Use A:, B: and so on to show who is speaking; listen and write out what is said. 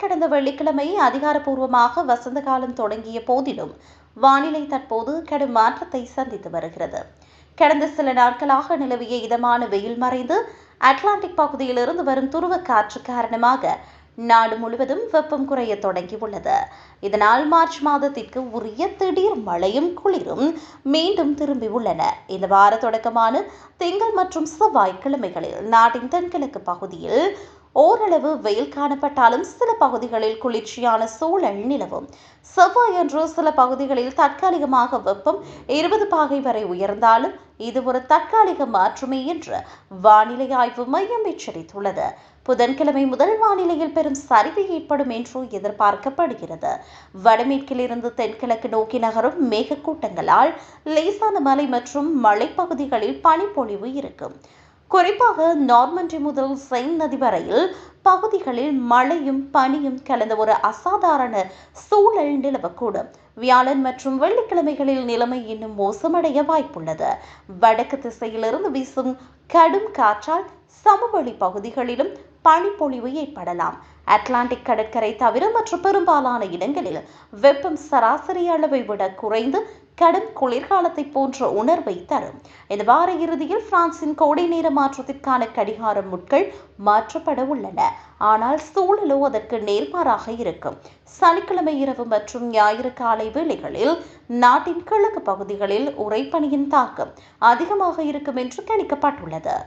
A: கடந்த வெள்ளிக்கிழமை அதிகாரப்பூர்வமாக வசந்த காலம் தொடங்கிய போதிலும் வானிலை தற்போது கடும் மாற்றத்தை சந்தித்து வருகிறது. கடந்த சில நாட்களாக நிலவிய இதமான வெயில் மறைந்து அட்லாண்டிக் பகுதியிலிருந்து வரும் துருவ காற்று காரணமாக நாடு முழுவதும் வெப்பம் குறைய தொடங்கியுள்ளது. இதனால் மார்ச் மாதத்திற்கு உரிய திடீர் மழையும் குளிரும் மீண்டும் திரும்பியுள்ளன. இந்த வார தொடக்கமான திங்கள் மற்றும் செவ்வாய்க்கிழமைகளில் நாட்டின் தென்கிழக்கு பகுதியில் ஓரளவு வெயில் காணப்பட்டாலும் சில பகுதிகளில் குளிர்ச்சியான சூழல் நிலவும். செவ்வாயன்று சில பகுதிகளில் தற்காலிகமாக வெப்பம் 20 பாகை வரை உயர்ந்தாலும் இது ஒரு தற்காலிக மாற்றமே என்று வானிலை ஆய்வு மையம் எச்சரித்துள்ளது. புதன்கிழமை முதல் வானிலையில் பெரும் சரிவு ஏற்படும் என்று எதிர்பார்க்கப்படுகிறது. வடமேற்கிலிருந்து தென்கிழக்கு நோக்கி நகரும் மேகக்கூட்டங்களால் லேசான மலை மற்றும் மலைப்பகுதிகளில் பனிப்பொழிவு இருக்கும். குறிப்பாக நார்மண்டி முதல் செயின் நதி வரையில் பகுதிகளில் மழையும் பனியும் கலந்த ஒரு அசாதாரண சூழல் நிலவக்கூடும். வியாழன் மற்றும் வெள்ளிக்கிழமைகளில் நிலைமை இன்னும் மோசமடைய வாய்ப்புள்ளது. வடக்கு திசையிலிருந்து வீசும் கடும் காற்றால் சமவெளி பகுதிகளிலும் பனிப்பொழிவு ஏற்படலாம். அட்லாண்டிக் கடற்கரை தவிர மற்ற பெரும்பாலான இடங்களில் வெப்பம் சராசரி அளவை விட குறைந்து கடும் குளிர்காலத்தை போன்ற உணர்வை தரும். இந்த வார இறுதியில் பிரான்சின் கோடை நேர மாற்றத்திற்கான கடிகார முட்கள் மாற்றப்பட உள்ளன. ஆனால் சூழலோ அதற்கு நேர்மாறாக இருக்கும். சனிக்கிழமை இரவு மற்றும் ஞாயிறு காலை வேளைகளில் நாட்டின் கிழக்கு பகுதிகளில் உறைபனியின் தாக்கம் அதிகமாக இருக்கும் என்று கணிக்கப்பட்டுள்ளது.